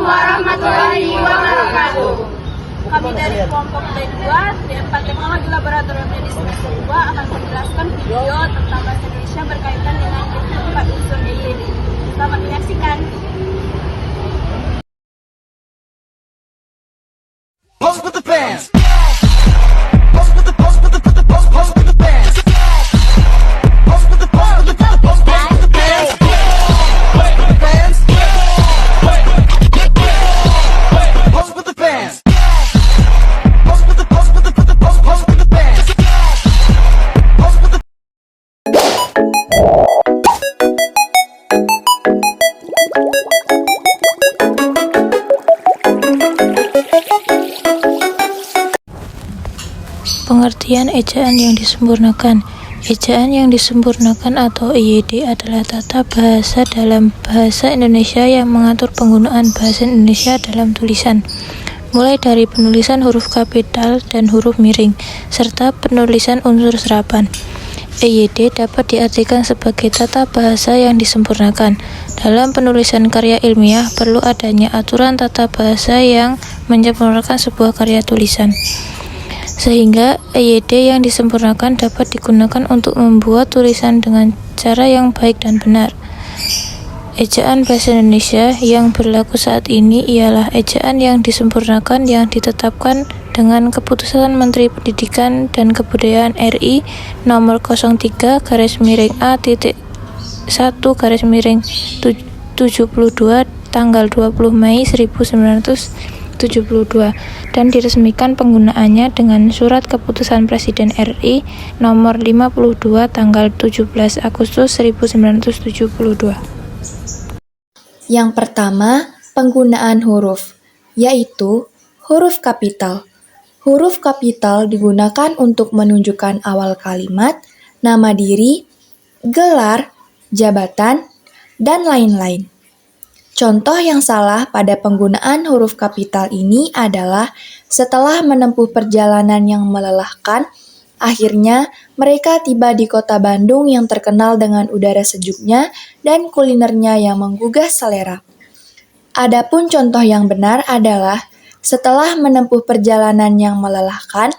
warahmatullahi wabarakatuh. Kami dari kelompok B2 D4 Teknologi Laboratorium Medis semester 2 akan menjelaskan video tentang bahasa Indonesia berkaitan dengan 4 unsur EYD. Selamat menyaksikan. Pose with the fans. Pose with the pose with the pose with the pose pose with the fans. Pose with the pose with the pose pose pose with the fans. Pose with the fans. Pose with the fans. Pose with the pose with the pose pose with the fans. Pose with the Pengertian ejaan yang disempurnakan. Ejaan yang disempurnakan atau EYD adalah tata bahasa dalam bahasa Indonesia yang mengatur penggunaan bahasa Indonesia dalam tulisan, mulai dari penulisan huruf kapital dan huruf miring, serta penulisan unsur serapan. EYD dapat diartikan sebagai tata bahasa yang disempurnakan. Dalam penulisan karya ilmiah, perlu adanya aturan tata bahasa yang menyempurnakan sebuah karya tulisan, sehingga EYD yang disempurnakan dapat digunakan untuk membuat tulisan dengan cara yang baik dan benar. Ejaan bahasa Indonesia yang berlaku saat ini ialah ejaan yang disempurnakan yang ditetapkan dengan Keputusan Menteri Pendidikan dan Kebudayaan RI nomor 03-1-72 tanggal 20 Mei 1972 dan diresmikan penggunaannya dengan Surat Keputusan Presiden RI nomor 52 tanggal 17 Agustus 1972. Yang pertama, penggunaan huruf, yaitu huruf kapital. Huruf kapital digunakan untuk menunjukkan awal kalimat, nama diri, gelar, jabatan, dan lain-lain. Contoh yang salah pada penggunaan huruf kapital ini adalah setelah menempuh perjalanan yang melelahkan, akhirnya mereka tiba di kota Bandung yang terkenal dengan udara sejuknya dan kulinernya yang menggugah selera. Adapun contoh yang benar adalah setelah menempuh perjalanan yang melelahkan,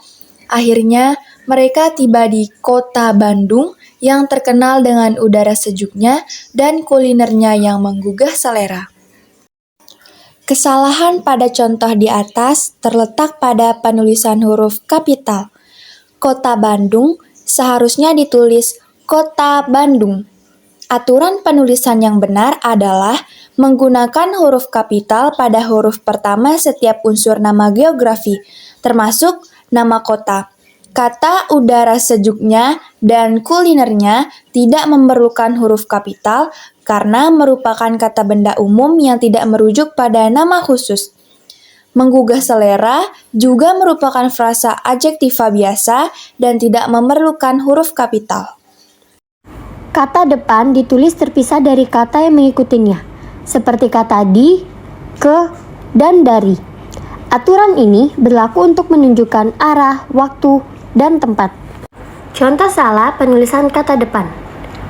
akhirnya mereka tiba di kota Bandung yang terkenal dengan udara sejuknya dan kulinernya yang menggugah selera. Kesalahan pada contoh di atas terletak pada penulisan huruf kapital. Kota Bandung seharusnya ditulis Kota Bandung. Aturan penulisan yang benar adalah menggunakan huruf kapital pada huruf pertama setiap unsur nama geografi, termasuk nama kota. Kata udara sejuknya dan kulinernya tidak memerlukan huruf kapital karena merupakan kata benda umum yang tidak merujuk pada nama khusus. Menggugah selera juga merupakan frasa adjektiva biasa dan tidak memerlukan huruf kapital. Kata depan ditulis terpisah dari kata yang mengikutinya, seperti kata di, ke, dan dari. Aturan ini berlaku untuk menunjukkan arah, waktu, dan tempat. Contoh salah penulisan kata depan.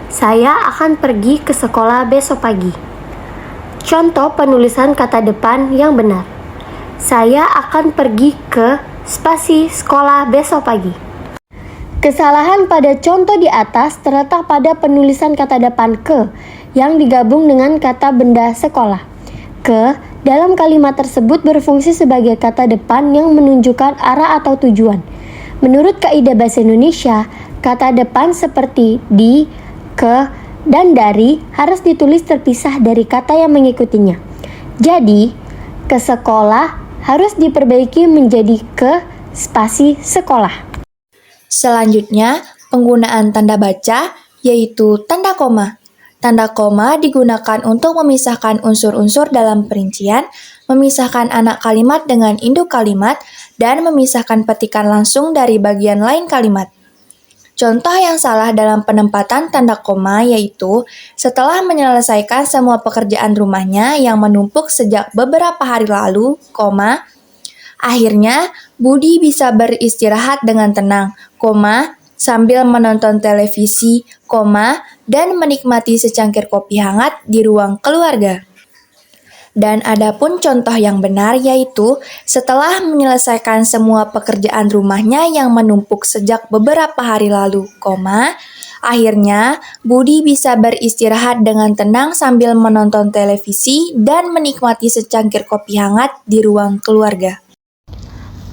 Saya akan pergi ke sekolah besok pagi. Contoh penulisan kata depan yang benar. Saya akan pergi ke spasi sekolah besok pagi. Kesalahan pada contoh di atas terletak pada penulisan kata depan ke yang digabung dengan kata benda sekolah. Ke dalam kalimat tersebut berfungsi sebagai kata depan yang menunjukkan arah atau tujuan. Menurut kaidah bahasa Indonesia, kata depan seperti di, ke, dan dari harus ditulis terpisah dari kata yang mengikutinya. Jadi, ke sekolah harus diperbaiki menjadi ke spasi sekolah. Selanjutnya, penggunaan tanda baca, yaitu tanda koma. Tanda koma digunakan untuk memisahkan unsur-unsur dalam perincian, memisahkan anak kalimat dengan induk kalimat, dan memisahkan petikan langsung dari bagian lain kalimat. Contoh yang salah dalam penempatan tanda koma yaitu setelah menyelesaikan semua pekerjaan rumahnya yang menumpuk sejak beberapa hari lalu, akhirnya Budi bisa beristirahat dengan tenang, sambil menonton televisi, dan menikmati secangkir kopi hangat di ruang keluarga. Dan adapun contoh yang benar yaitu setelah menyelesaikan semua pekerjaan rumahnya yang menumpuk sejak beberapa hari lalu, akhirnya Budi bisa beristirahat dengan tenang sambil menonton televisi dan menikmati secangkir kopi hangat di ruang keluarga.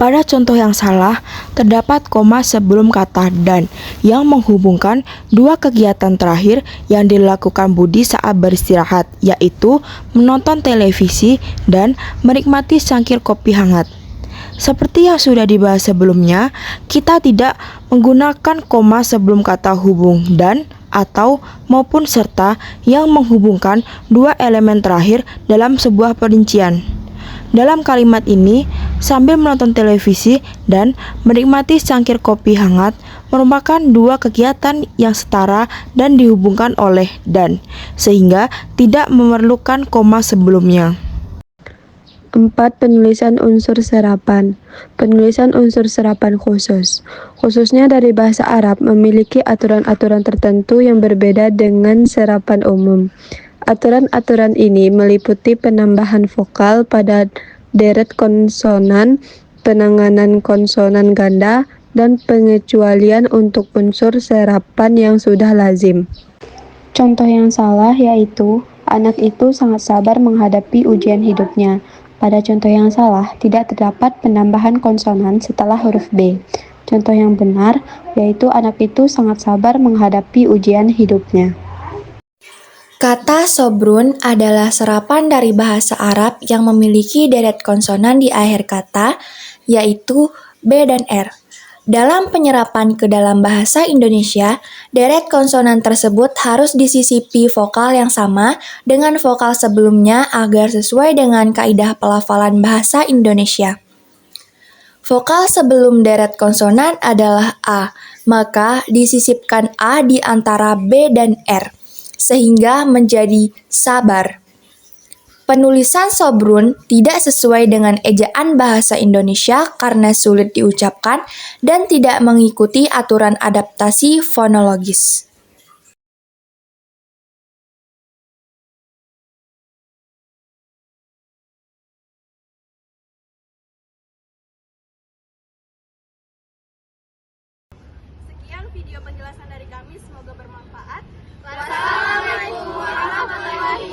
Pada contoh yang salah, terdapat koma sebelum kata dan yang menghubungkan dua kegiatan terakhir yang dilakukan Budi saat beristirahat, yaitu menonton televisi dan menikmati secangkir kopi hangat. Seperti yang sudah dibahas sebelumnya, kita tidak menggunakan koma sebelum kata hubung dan atau maupun serta yang menghubungkan dua elemen terakhir dalam sebuah perincian. Dalam kalimat ini, sambil menonton televisi dan menikmati secangkir kopi hangat merupakan dua kegiatan yang setara dan dihubungkan oleh dan, sehingga tidak memerlukan koma sebelumnya. 4. Penulisan unsur serapan. Penulisan unsur serapan khusus. Khususnya dari bahasa Arab memiliki aturan-aturan tertentu yang berbeda dengan serapan umum. Aturan-aturan ini meliputi penambahan vokal pada deret konsonan, penanganan konsonan ganda, dan pengecualian untuk unsur serapan yang sudah lazim. Contoh yang salah yaitu, anak itu sangat sabar menghadapi ujian hidupnya. Pada contoh yang salah, tidak terdapat penambahan konsonan setelah huruf B. Contoh yang benar yaitu, anak itu sangat sabar menghadapi ujian hidupnya. Kata sobrun adalah serapan dari bahasa Arab yang memiliki deret konsonan di akhir kata, yaitu B dan R. Dalam penyerapan ke dalam bahasa Indonesia, deret konsonan tersebut harus disisipi vokal yang sama dengan vokal sebelumnya agar sesuai dengan kaidah pelafalan bahasa Indonesia. Vokal sebelum deret konsonan adalah A, maka disisipkan A di antara B dan R, sehingga menjadi sabar. Penulisan sobrun tidak sesuai dengan ejaan bahasa Indonesia karena sulit diucapkan dan tidak mengikuti aturan adaptasi fonologis. Sekian video penjelasan dari kami, semoga bermanfaat. Wassalamualaikum warahmatullahi wabarakatuh.